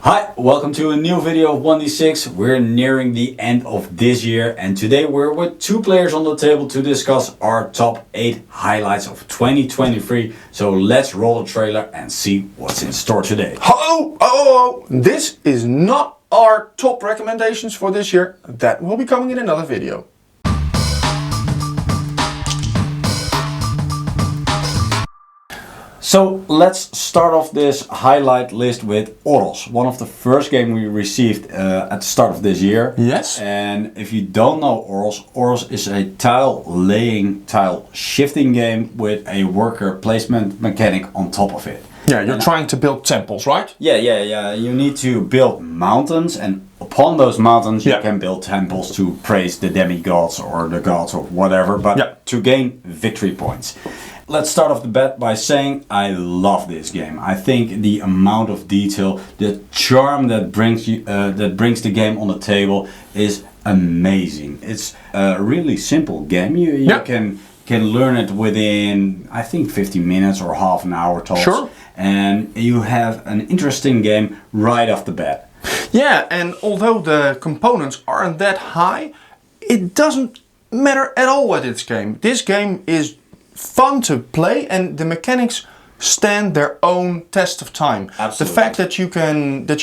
Hi, welcome to a new video of 1d6. We're nearing the end of this year and today we're with two players on the table to discuss our top 8 highlights of 2023. So let's roll the trailer and see what's in store today. Oh, this is not our top recommendations for this year. That will be coming in another video. So let's start off this highlight list with Oros, one of the first games we received at the start of this year. Yes. And if you don't know Oros is a tile laying, tile shifting game with a worker placement mechanic on top of it. Yeah, you're trying to build temples, right? Yeah. You need to build mountains, and upon those mountains you can build temples to praise the demigods or the gods or whatever, but to gain victory points. Let's start off the bat by saying I love this game. I think the amount of detail, the charm that brings the game on the table is amazing. It's a really simple game. You can learn it within, I think, 15 minutes or half an hour tops. Sure. And you have an interesting game right off the bat. Yeah, and although the components aren't that high, it doesn't matter at all with this game. This game is fun to play and the mechanics stand their own test of time. Absolutely. The fact that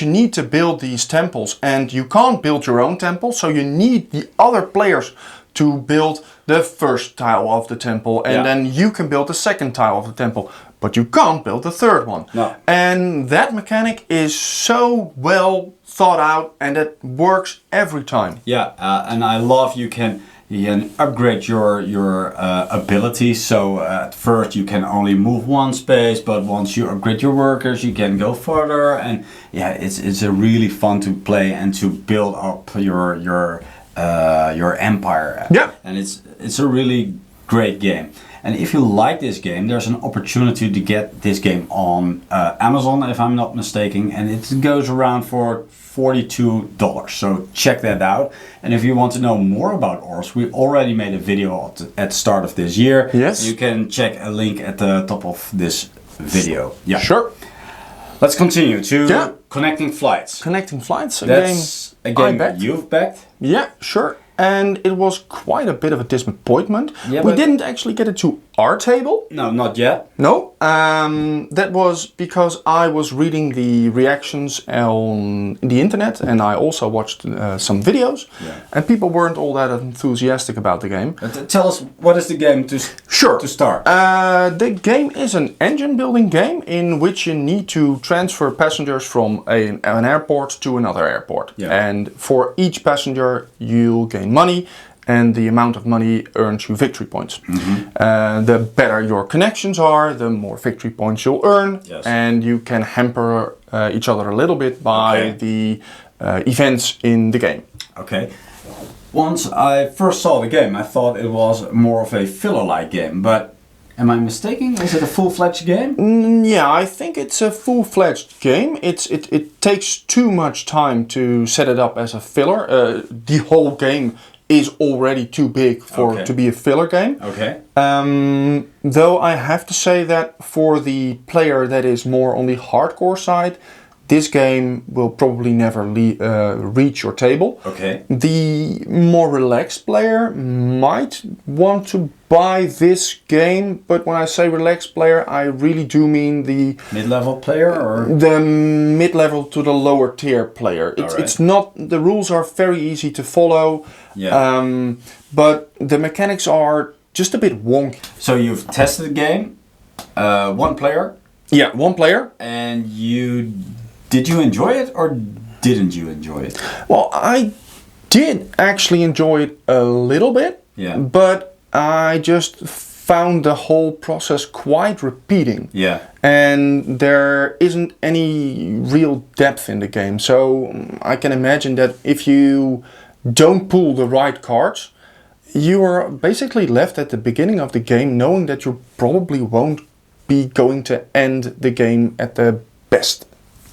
you need to build these temples and you can't build your own temple, so you need the other players to build the first tile of the temple and then you can build the second tile of the temple, but you can't build the third one. No. And that mechanic is so well thought out and it works every time. Yeah, and I love you can upgrade your abilities. So at first you can only move one space, but once you upgrade your workers you can go further, and yeah, it's a really fun to play and to build up your empire. Yeah, and it's a really great game. And if you like this game, there's an opportunity to get this game on Amazon, if I'm not mistaken, and it goes around for $42. So check that out. And if you want to know more about Oros, we already made a video at the start of this year. Yes. You can check a link at the top of this video. Yeah. Sure. Let's continue to Connecting Flights. Connecting Flights, That's a game you've backed? Yeah, sure. And it was quite a bit of a disappointment. Yeah, we didn't actually get it to our table. No, not yet. No, that was because I was reading the reactions on the internet and I also watched some videos. Yeah. And people weren't all that enthusiastic about the game. Tell us, what is the game to start? The game is an engine building game in which you need to transfer passengers from an airport to another airport. Yeah. And for each passenger you gain money, and the amount of money earns you victory points. Mm-hmm. The better your connections are, the more victory points you'll earn. Yes. And you can hamper each other a little bit by the events in the game. Okay. Once I first saw the game, I thought it was more of a filler-like game, but am I mistaken? Is it a full-fledged game? Yeah, I think it's a full-fledged game. It takes too much time to set it up as a filler. The whole game is already too big to be a filler game. Okay. Though I have to say that for the player that is more on the hardcore side, this game will probably never reach your table. Okay. The more relaxed player might want to buy this game, but when I say relaxed player, I really do mean the mid-level player, or the mid-level to the lower tier player. It's not, the rules are very easy to follow, but the mechanics are just a bit wonky. So you've tested the game, one player? Yeah, one player. And did you enjoy it or didn't you enjoy it? Well, I did actually enjoy it a little bit, but I just found the whole process quite repeating. Yeah. And there isn't any real depth in the game. So I can imagine that if you don't pull the right cards, you are basically left at the beginning of the game knowing that you probably won't be going to end the game at the best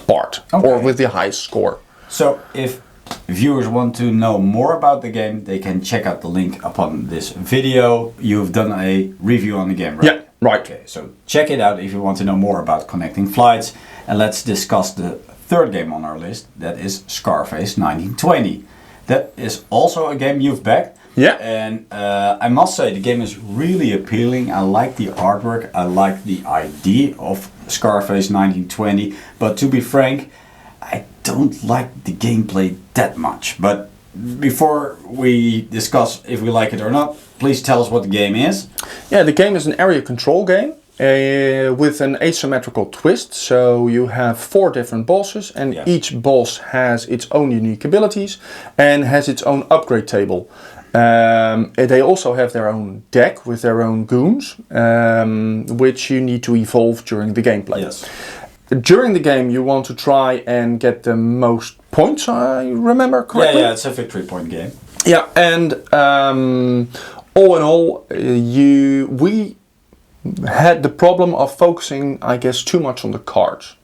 part or with the highest score. So if viewers want to know more about the game, they can check out the link upon this video. You've done a review on the game, right? Yeah, right. Okay, so check it out if you want to know more about Connecting Flights, and let's discuss the third game on our list. That is Scarface 1920. That is also a game you've backed. Yeah. And I must say the game is really appealing. I like the artwork. I like the idea of Scarface 1920. But to be frank, I don't like the gameplay that much. But before we discuss if we like it or not, please tell us what the game is. Yeah, the game is an area control game with an asymmetrical twist. So you have 4 different bosses, and each boss has its own unique abilities and has its own upgrade table. They also have their own deck with their own goons, which you need to evolve during the gameplay. Yes. During the game, you want to try and get the most points, I remember correctly. Yeah, it's a victory point game. Yeah, and all in all, we had the problem of focusing, I guess, too much on the cards.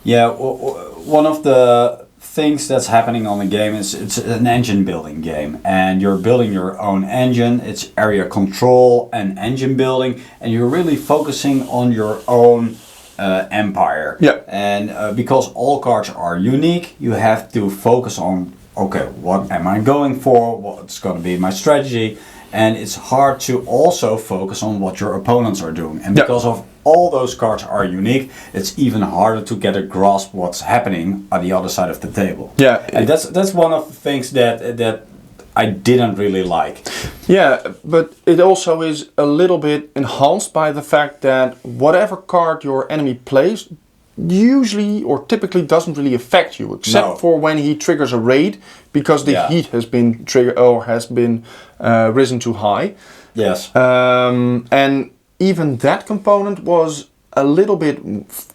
Yeah, one of the things that's happening on the game is it's an engine building game, and you're building your own engine. It's area control and engine building, and you're really focusing on your own empire. Yeah. And because all cards are unique, you have to focus on, okay, what am I going for? What's going to be my strategy? And it's hard to also focus on what your opponents are doing. And because of all those cards are unique, it's even harder to get a grasp what's happening on the other side of the table. Yeah. And that's one of the things that I didn't really like. Yeah, but it also is a little bit enhanced by the fact that whatever card your enemy plays usually or typically doesn't really affect you, except for when he triggers a raid, because the heat has been triggered or has been risen too high. Yes. And even that component was a little bit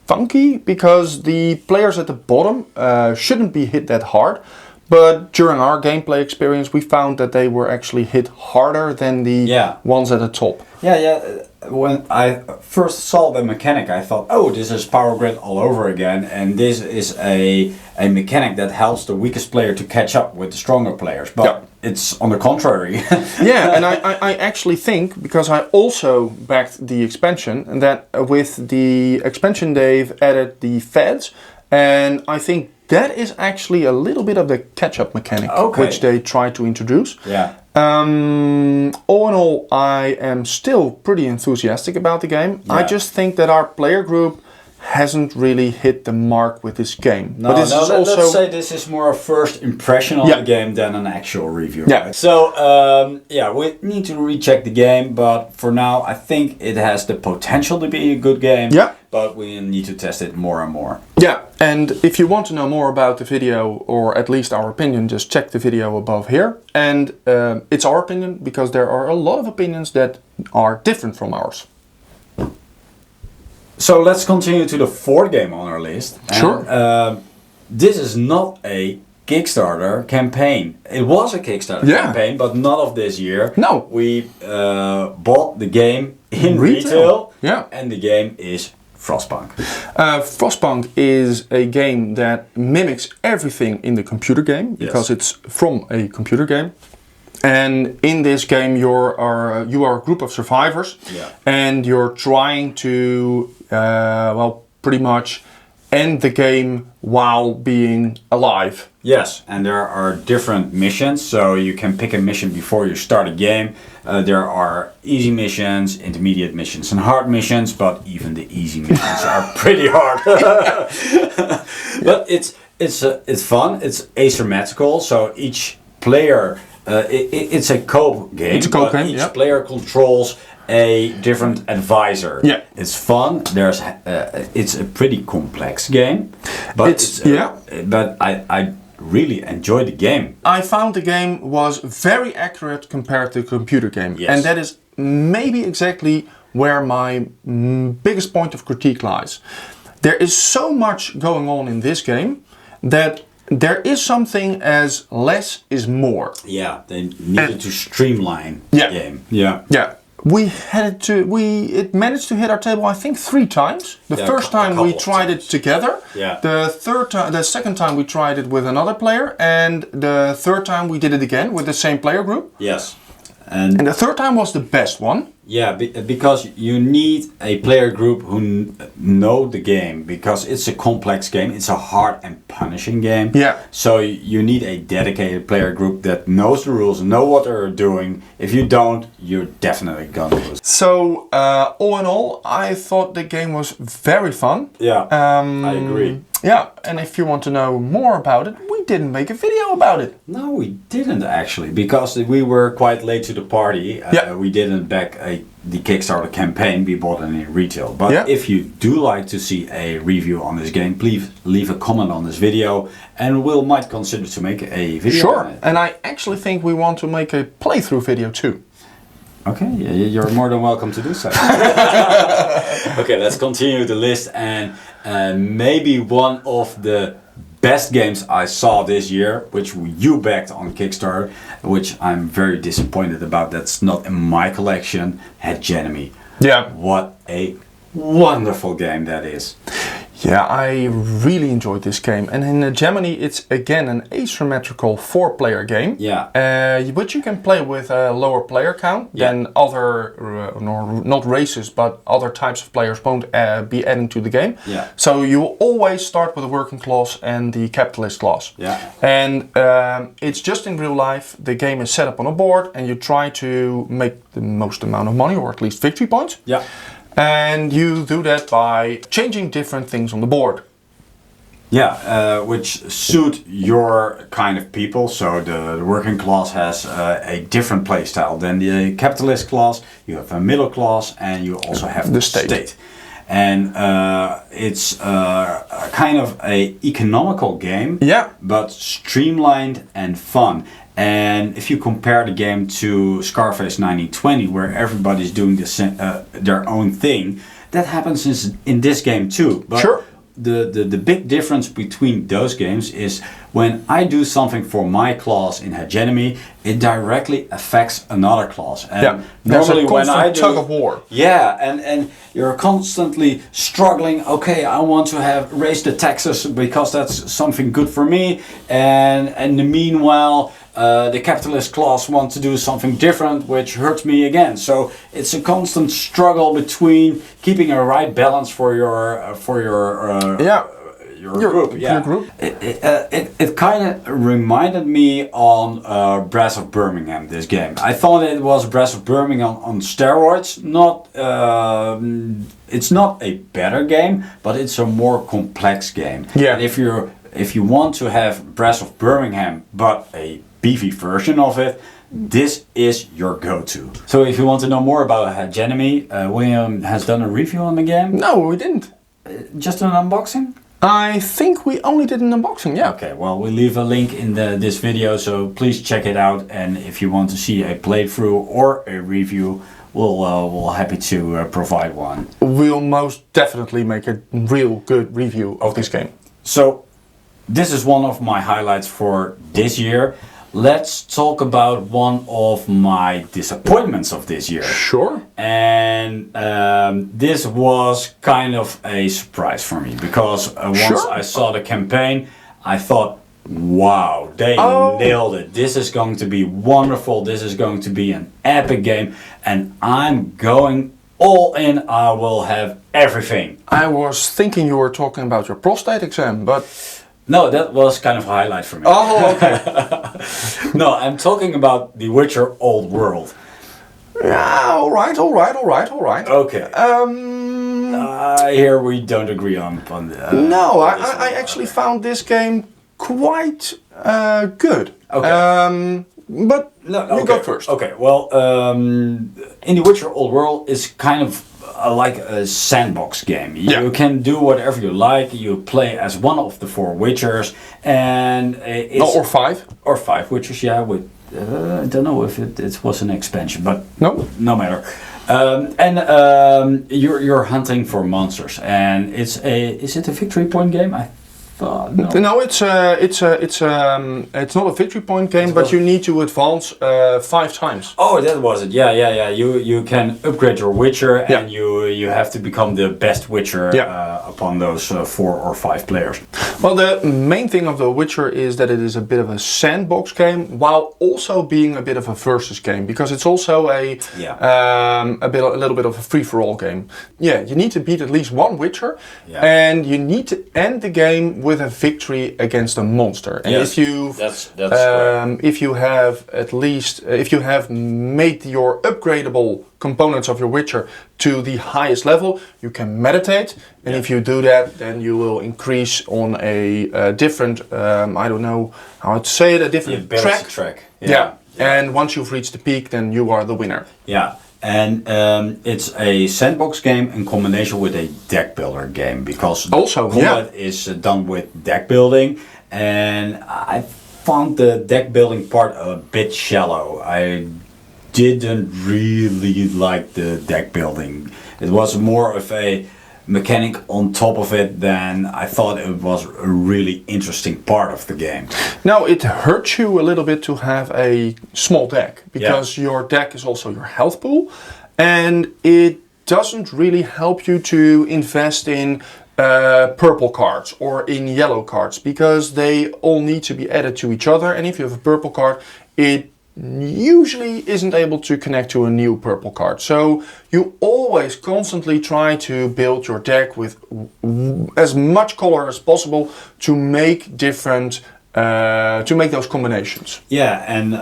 funky, because the players at the bottom shouldn't be hit that hard. But during our gameplay experience, we found that they were actually hit harder than the ones at the top. Yeah. When I first saw the mechanic, I thought, oh, this is Power Grid all over again. And this is a mechanic that helps the weakest player to catch up with the stronger players. But it's on the contrary. Yeah, and I actually think, because I also backed the expansion, and that with the expansion they've added the feds, and I think that is actually a little bit of the catch-up mechanic, which they try to introduce. Yeah. All in all, I am still pretty enthusiastic about the game. Yeah. I just think that our player group hasn't really hit the mark with this game. No, let's say this is more a first impression on the game than an actual review. Yeah. Right? So, we need to recheck the game, but for now, I think it has the potential to be a good game. Yeah. But we need to test it more and more. Yeah, and if you want to know more about the video, or at least our opinion, just check the video above here. And it's our opinion, because there are a lot of opinions that are different from ours. So let's continue to the fourth game on our list. Sure. And, this is not a Kickstarter campaign. It was a Kickstarter campaign, but not of this year. No. We bought the game in retail. Yeah. And the game is Frostpunk. Frostpunk is a game that mimics everything in the computer game, because it's from a computer game. And in this game, you are a group of survivors, and you're trying to, pretty much end the game while being alive. Yes, and there are different missions, so you can pick a mission before you start a game. There are easy missions, intermediate missions, and hard missions, but even the easy missions are pretty hard. But it's fun. It's asymmetrical, so each player. It's a co-op game. It's a co-op game. Each player controls a different advisor. Yeah, it's fun. It's a pretty complex game, but but I really enjoyed the game. I found the game was very accurate compared to the computer game, and that is maybe exactly where my biggest point of critique lies. There is so much going on in this game that there is something as less is more. Yeah, they needed to streamline the game. Yeah. It managed to hit our table, I think, 3 times. The first time we tried it together. Yeah. The second time we tried it with another player, and the third time we did it again with the same player group. Yes. And the third time was the best one. Yeah, because you need a player group who know the game, because it's a complex game. It's a hard and punishing game. Yeah. So you need a dedicated player group that knows the rules, know what they're doing. If you don't, you're definitely gonna lose. So all in all, I thought the game was very fun. Yeah, I agree. Yeah, and if you want to know more about it, we didn't make a video about it. No, we didn't actually, because we were quite late to the party. We didn't back the Kickstarter campaign. We bought it in retail. But if you do like to see a review on this game, please leave a comment on this video, and we might consider to make a video on it. And I actually think we want to make a playthrough video too. Okay, you're more than welcome to do so. Okay, let's continue the list, and maybe one of the best games I saw this year, which you backed on Kickstarter, which I'm very disappointed about. That's not in my collection. Hegenomy. Yeah. What a wonderful game that is. Yeah, I really enjoyed this game. And in Hegenomy, it's again an asymmetrical 4-player game. Yeah. But you can play with a lower player count than other, not races, but other types of players won't be adding to the game. Yeah. So you will always start with the working class and the capitalist class. Yeah. And it's just in real life. The game is set up on a board, and you try to make the most amount of money, or at least victory points. Yeah. And you do that by changing different things on the board. Yeah, which suit your kind of people. So the working class has a different play style than the capitalist class. You have a middle class, and you also have the state. And it's kind of a economical game, but streamlined and fun. And if you compare the game to Scarface 1920, where everybody's doing their own thing, that happens in this game too. But the big difference between those games is when I do something for my class in Hegenomy, it directly affects another class. And normally when I do, tug of war. Yeah, and you're constantly struggling. Okay, I want to raise the taxes because that's something good for me. And in the meanwhile, the capitalist class wants to do something different, which hurts me again. So it's a constant struggle between keeping a right balance for your group. Your group. It kind of reminded me on Brass of Birmingham. This game, I thought it was Brass of Birmingham on steroids. It's not a better game, but it's a more complex game. Yeah. And if you want to have Brass of Birmingham, but a beefy version of it, this is your go-to. So if you want to know more about Hegenomy, William has done a review on the game. No, we didn't. Just an unboxing? I think we only did an unboxing, yeah. Okay, well, we'll leave a link in this video, so please check it out. And if you want to see a playthrough or a review, we'll happy to provide one. We'll most definitely make a real good review of this game. So this is one of my highlights for this year. Let's talk about one of my disappointments of this year. Sure. And this was kind of a surprise for me, because once I saw the campaign, I thought, wow, they nailed it. This is going to be wonderful. This is going to be an epic game. And I'm going all in. I will have everything. I was thinking you were talking about your prostate exam, but... No, that was kind of a highlight for me. Oh, okay. No, I'm talking about The Witcher Old World. Yeah, all right. Okay. Here we don't agree on no, I actually found this game quite good. Okay. But you go first. Okay, well, in The Witcher Old World is kind of like a sandbox game. You can do whatever you like. You play as one of the 4 Witchers, and it's or 5 Witchers. Yeah, with I don't know if it was an expansion, but no matter. You're hunting for monsters, and is it a victory point game? I thought. No, it's not a victory point game, but you need to advance 5 times. Oh, that was it. Yeah. You can upgrade your Witcher, and you have to become the best Witcher upon those 4 or 5 players. Well, the main thing of The Witcher is that it is a bit of a sandbox game, while also being a bit of a versus game, because it's also a little bit of a free-for-all game. Yeah, you need to beat at least one Witcher, and you need to end the game with a victory against a monster. And if you have made your upgradable components of your Witcher to the highest level, you can meditate, and if you do that, then you will increase on a different, I don't know how to say it, a different track. And once you've reached the peak, then you are the winner. Yeah. And it's a sandbox game in combination with a deck builder game, because combat is done with deck building, and I found the deck building part a bit shallow. I didn't really like the deck building. It was more of a mechanic on top of it than I thought it was a really interesting part of the game. Now, it hurts you a little bit to have a small deck, because your deck is also your health pool, and it doesn't really help you to invest in purple cards or in yellow cards, because they all need to be added to each other, and if you have a purple card, it usually isn't able to connect to a new purple card. So you always constantly try to build your deck with as much color as possible to make different to make those combinations. Yeah, and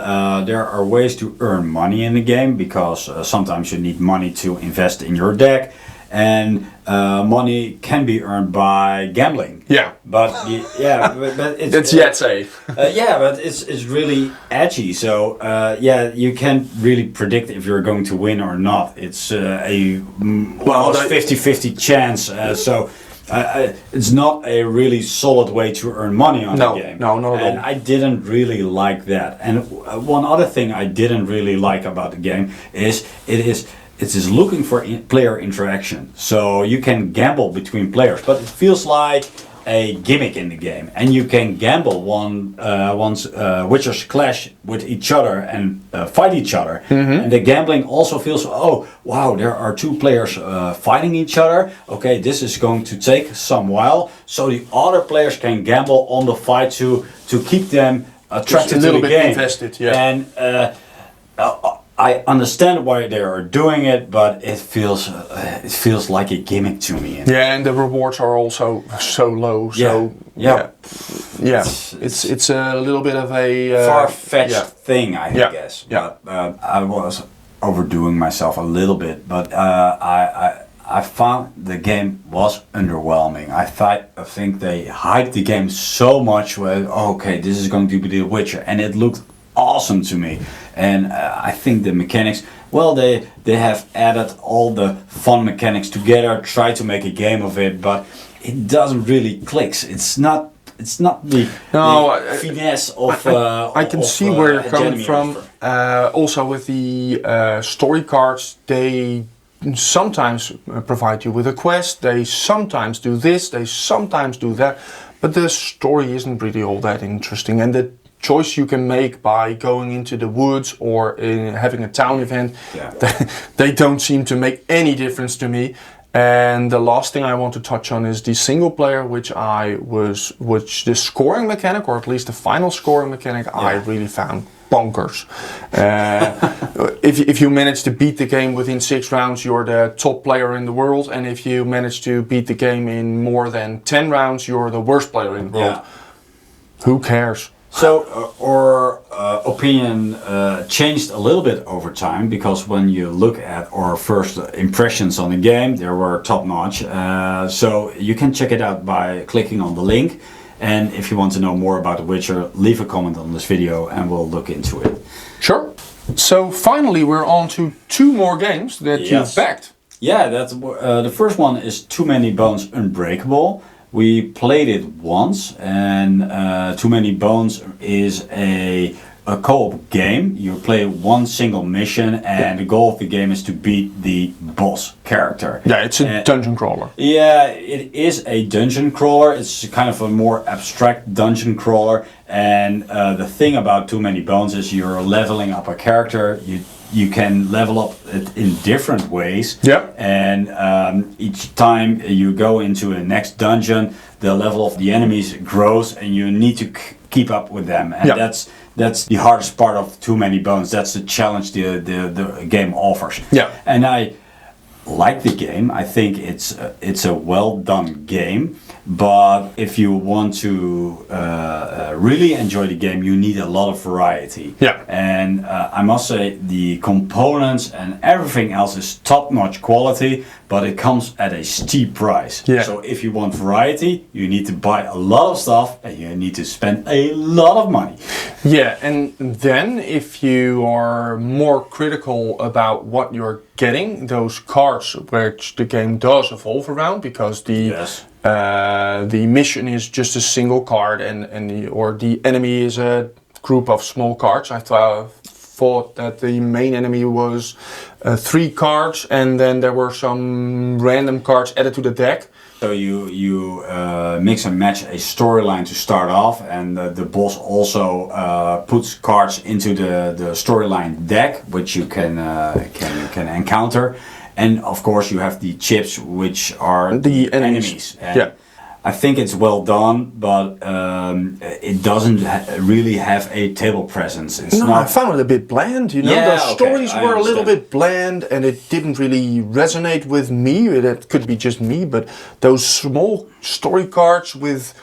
there are ways to earn money in the game, because sometimes you need money to invest in your deck, and money can be earned by gambling. Yeah, but but it's it's yet safe. But it's really edgy. So you can't really predict if you're going to win or not. It's almost 50-50 chance. So it's not a really solid way to earn money on the game. No, not at all. And I didn't really like that. And one other thing I didn't really like about the game is it is looking for player interaction. So you can gamble between players, but it feels like a gimmick in the game. And you can gamble once Witchers clash with each other and fight each other. Mm-hmm. And the gambling also feels, oh wow, there are 2 players fighting each other. Okay, this is going to take some while. So the other players can gamble on the fight to keep them attracted to the game. A little bit invested, yeah. And I understand why they are doing it, but it feels like a gimmick to me. And the rewards are also so low. So it's a little bit of a far-fetched thing, I guess. Yeah. But I was overdoing myself a little bit, but I found the game was underwhelming. I think they hyped the game so much. Okay, this is going to be The Witcher, and it looked awesome to me. And I think the mechanics, well, they have added all the fun mechanics together, try to make a game of it, but it doesn't really click. It's not the finesse of. I can see where you're coming from. Also with the story cards, they sometimes provide you with a quest. They sometimes do this. They sometimes do that. But the story isn't really all that interesting, and the choice you can make by going into the woods or in having a town event, they don't seem to make any difference to me. And the last thing I want to touch on is the single player, which the scoring mechanic, or at least the final scoring mechanic, I really found bonkers. If you manage to beat the game within 6 rounds, you're the top player in the world, and if you manage to beat the game in more than 10 rounds, you're the worst player in the world. Who cares? So our opinion changed a little bit over time, because when you look at our first impressions on the game, they were top-notch. So you can check it out by clicking on the link. And if you want to know more about The Witcher, leave a comment on this video and we'll look into it. Sure. So finally we're on to 2 more games that you've backed. Yeah, that's the first one is Too Many Bones Unbreakable. We played it once, and Too Many Bones is a a co-op game. You play one single mission, and the goal of the game is to beat the boss character. Yeah, it's a dungeon crawler. Yeah, it is a dungeon crawler. It's kind of a more abstract dungeon crawler. And the thing about Too Many Bones is you're leveling up a character. You can level up it in different ways. Yep. And each time you go into a next dungeon, the level of the enemies grows, and you need to keep up with them. And that's the hardest part of Too Many Bones. That's the challenge the game offers. Yeah. And I like the game. I think it's a well done game. But if you want to really enjoy the game, you need a lot of variety. Yeah. And I must say the components and everything else is top-notch quality, but it comes at a steep price. Yeah. So if you want variety, you need to buy a lot of stuff and you need to spend a lot of money. Yeah, and then if you are more critical about what you're getting, those cards which the game does evolve around, because the mission is just a single card, and the enemy is a group of small cards. I thought that the main enemy was 3 cards, and then there were some random cards added to the deck. So you mix and match a storyline to start off, and the boss also puts cards into the storyline deck, which you can encounter. And of course you have the chips, which are the enemies. And I think it's well done, but it doesn't really have a table presence. I found it a bit bland, you know. The stories were a little bit bland, and it didn't really resonate with me. It could be just me, but those small story cards with,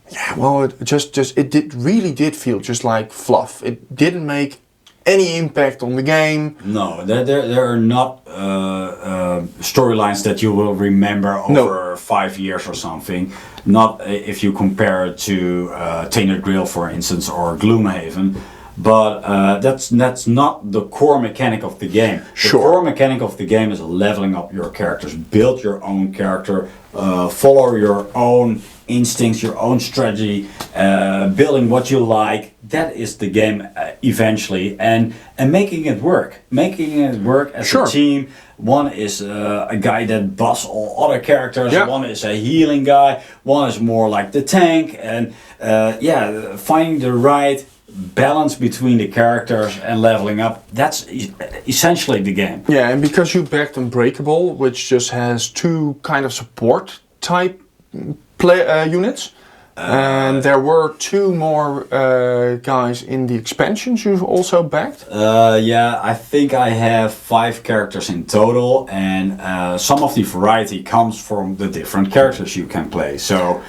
it really did feel just like fluff. It didn't make any impact on the game. No, there are not storylines that you will remember over 5 years or something. Not if you compare it to Tainted Grail, for instance, or Gloomhaven. But that's not the core mechanic of the game. The core mechanic of the game is leveling up your characters, build your own character, follow your own instincts, your own strategy, building what you like. That is the game eventually, and making it work. Making it work as a team. One is a guy that busts all other characters. One is a healing guy. One is more like the tank, and finding the right balance between the characters and leveling up. That's essentially the game. Yeah, and because you backed Unbreakable, which just has 2 kind of support type units, and there were 2 more guys in the expansions you also backed. I think I have 5 characters in total, and some of the variety comes from the different characters you can play. So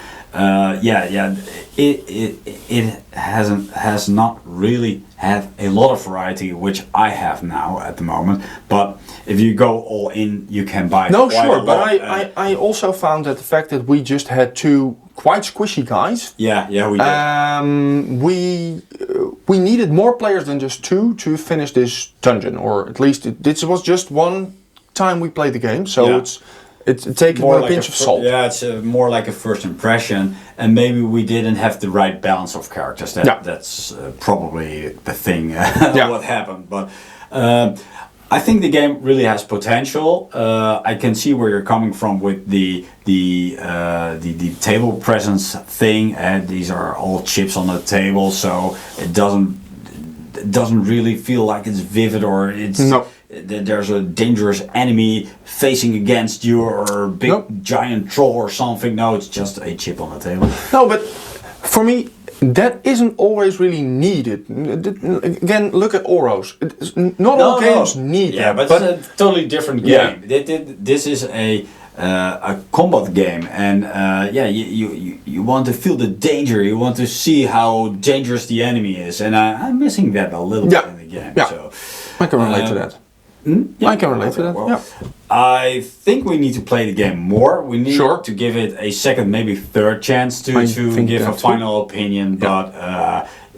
it has not really had a lot of variety, which I have now at the moment. But if you go all in, you can buy quite a lot. But I also found that the fact that we just had 2 quite squishy guys. We did. We needed more players than just 2 to finish this dungeon, or at least this was just one time we played the game, so it's taken with a pinch of salt. Yeah, it's more like a first impression, and maybe we didn't have the right balance of characters. That's probably the thing what happened. But I think the game really has potential. I can see where you're coming from with the table presence thing. These are all chips on the table, so it doesn't really feel like it's vivid, or it's there's a dangerous enemy facing against you, or a big giant troll or something. No, it's just a chip on the table. No, but for me, that isn't always really needed. Again, look at Oros. Not all games need that. But it's a totally different game. This is a combat game, and you want to feel the danger. You want to see how dangerous the enemy is, and I'm missing that a little bit in the game. Yeah. So I can relate to that. I can relate to that. Well, I think we need to play the game more. We need to give it a second, maybe third chance to give a final opinion. But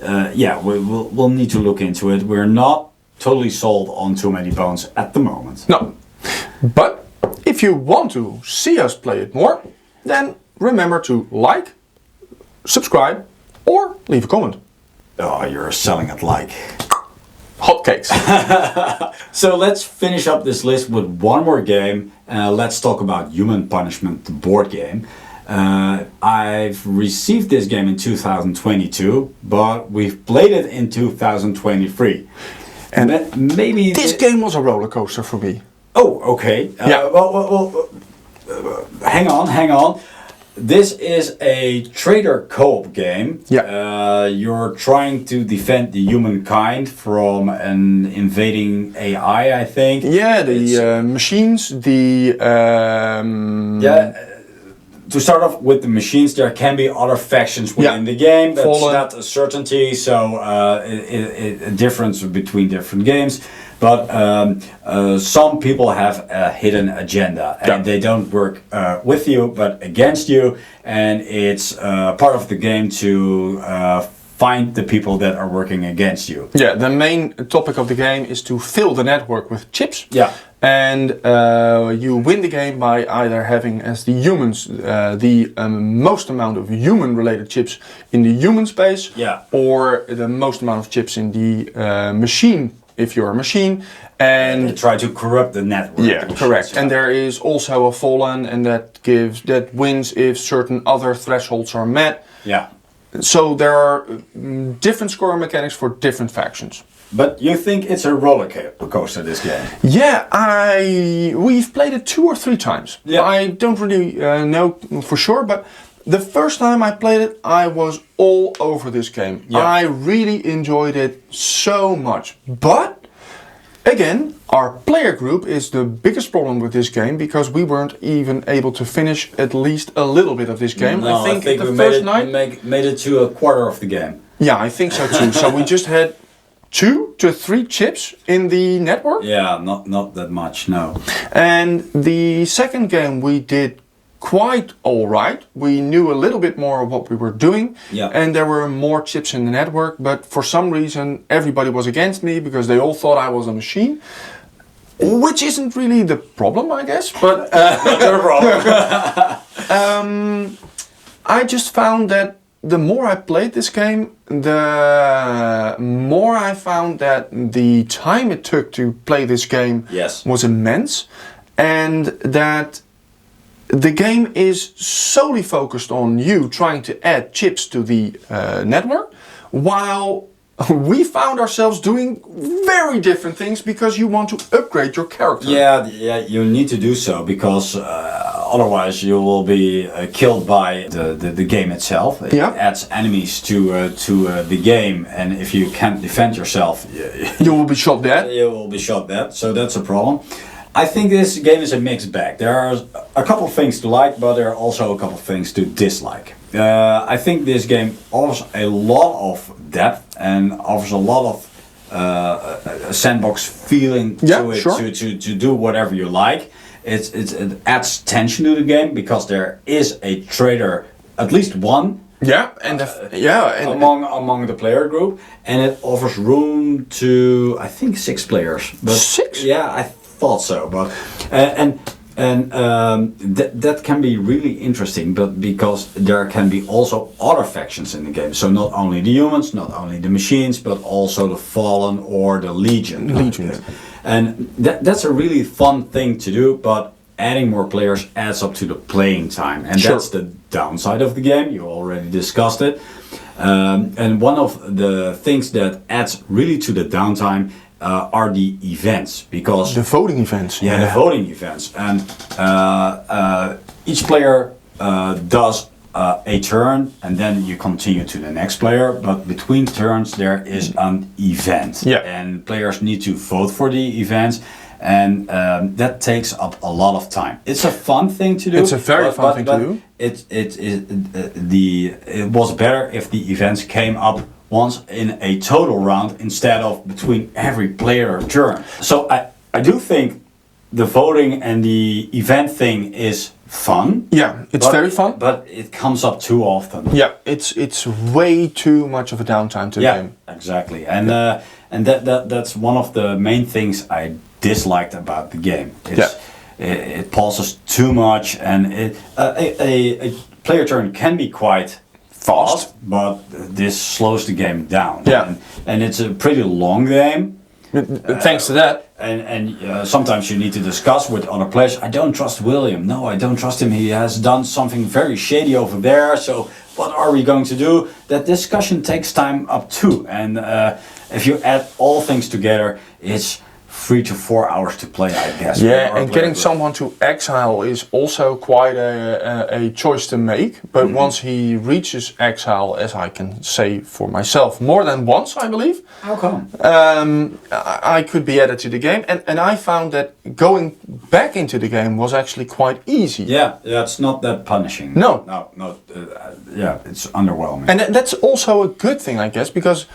we'll need to look into it. We're not totally sold on Too Many Bones at the moment. No, but if you want to see us play it more, then remember to like, subscribe, or leave a comment. Oh, you're selling it like hotcakes. So let's finish up this list with one more game. Let's talk about Human Punishment, the board game. I've received this game in 2022, but we've played it in 2023. And maybe this game was a roller coaster for me. Oh, okay. Yeah. Well, hang on. This is a trader co-op game. Yeah. You're trying to defend the humankind from an invading AI, I think. Yeah, the machines, the... To start off with the machines, there can be other factions within the game. That's not a certainty, so a difference between different games. But some people have a hidden agenda, and they don't work with you, but against you. And it's part of the game to find the people that are working against you. Yeah, the main topic of the game is to fill the network with chips. Yeah. And you win the game by either having, as the humans, the most amount of human-related chips in the human space, or the most amount of chips in the machine, if you're a machine. And try to corrupt the network. Yeah, correct. And there is also a fallen, and that wins if certain other thresholds are met. Yeah. So there are different scoring mechanics for different factions. But you think it's a roller coaster, this game? Yeah, we've played it 2 or 3 times. Yeah. I don't really know for sure, but the first time I played it, I was all over this game. Yeah. I really enjoyed it so much. But again, our player group is the biggest problem with this game, because we weren't even able to finish at least a little bit of this game. No, I think the first night made it to a quarter of the game. Yeah, I think so too. So we just had 2 to 3 chips in the network. Yeah, not that much, no. And the second game we did quite alright. We knew a little bit more of what we were doing. Yeah. And there were more chips in the network, but for some reason everybody was against me because they all thought I was a machine. Which isn't really the problem, I guess, but the problem. I just found that the more I played this game, the more I found that the time it took to play this game was immense, and that the game is solely focused on you trying to add chips to the network, while we found ourselves doing very different things because you want to upgrade your character. Yeah, you need to do so, because otherwise you will be killed by the game itself. It adds enemies to the game, and if you can't defend yourself, you will be shot dead. You will be shot dead, so that's a problem. I think this game is a mixed bag. There are a couple of things to like, but there are also a couple of things to dislike. I think this game offers a lot of depth and offers a lot of a sandbox feeling to it, to do whatever you like. It adds tension to the game because there is a traitor, at least one. Yeah, and among the player group, and it offers room to, I think, 6 players. But 6? Yeah, I thought so, but that can be really interesting, but because there can be also other factions in the game. So not only the humans, not only the machines, but also the Fallen or the Legion. And that's a really fun thing to do, but adding more players adds up to the playing time, and that's the downside of the game. You already discussed it. And one of the things that adds really to the downtime are the events, because the voting events. Yeah, the voting events, and each player does a turn, and then you continue to the next player. But between turns, there is an event, and players need to vote for the events, and that takes up a lot of time. It's a fun thing to do. It's a very fun thing to do. It was better if the events came up once in a total round instead of between every player turn. So I do think the voting and the event thing is fun. Yeah, it's very fun. But it comes up too often. Yeah, it's way too much of a downtime to the game. Yeah, exactly. And that's one of the main things I disliked about the game. It pauses too much, and a player turn can be quite fast, but this slows the game down. Yeah. And it's a pretty long game. Thanks to that. And sometimes you need to discuss with other players. I don't trust William. No, I don't trust him. He has done something very shady over there. So what are we going to do? That discussion takes time up too. And if you add all things together, it's 3 to 4 hours to play, I guess. Yeah, and getting someone to exile is also quite a choice to make. But once he reaches exile, as I can say for myself, more than once, I believe. How come? I could be added to the game, and I found that going back into the game was actually quite easy. Yeah, it's not that punishing. No. Yeah, it's underwhelming. And that's also a good thing, I guess, because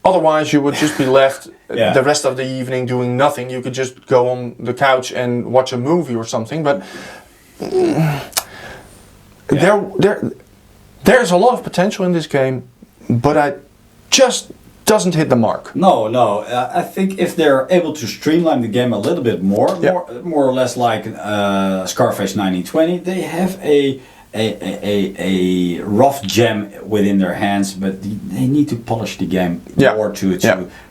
otherwise you would just be left the rest of the evening doing nothing. You could just go on the couch and watch a movie or something, but there's a lot of potential in this game, but it just doesn't hit the mark. No. I think if they're able to streamline the game a little bit more or less like Scarface 1920, they have a rough gem within their hands, but they need to polish the game more to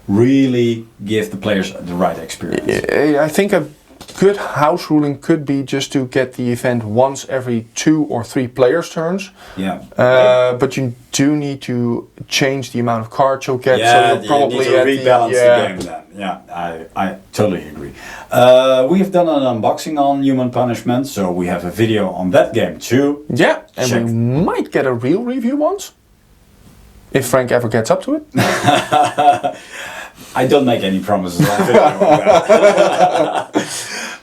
really give the players the right experience. I think a good house ruling could be just to get the event once every 2 or 3 players' turns. But you do need to change the amount of cards you'll get. So you'll probably need to rebalance the game then. Yeah, I totally agree. We have done an unboxing on Human Punishment, so we have a video on that game too. Yeah, and we might get a real review once, if Frank ever gets up to it. I don't make any promises on video on that.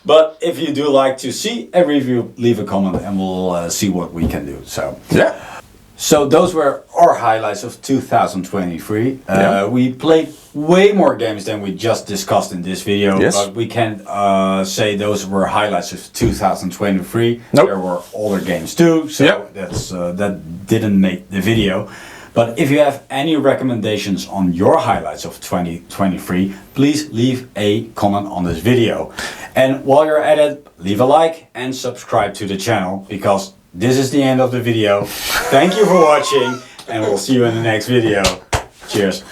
But if you do like to see a review, leave a comment and we'll see what we can do. So those were our highlights of 2023. We played way more games than we just discussed in this video, but we can't say those were highlights of 2023. Nope. There were older games too, so that didn't make the video. But if you have any recommendations on your highlights of 2023, please leave a comment on this video. And while you're at it, leave a like and subscribe to the channel, because this is the end of the video. Thank you for watching, and we'll see you in the next video. Cheers.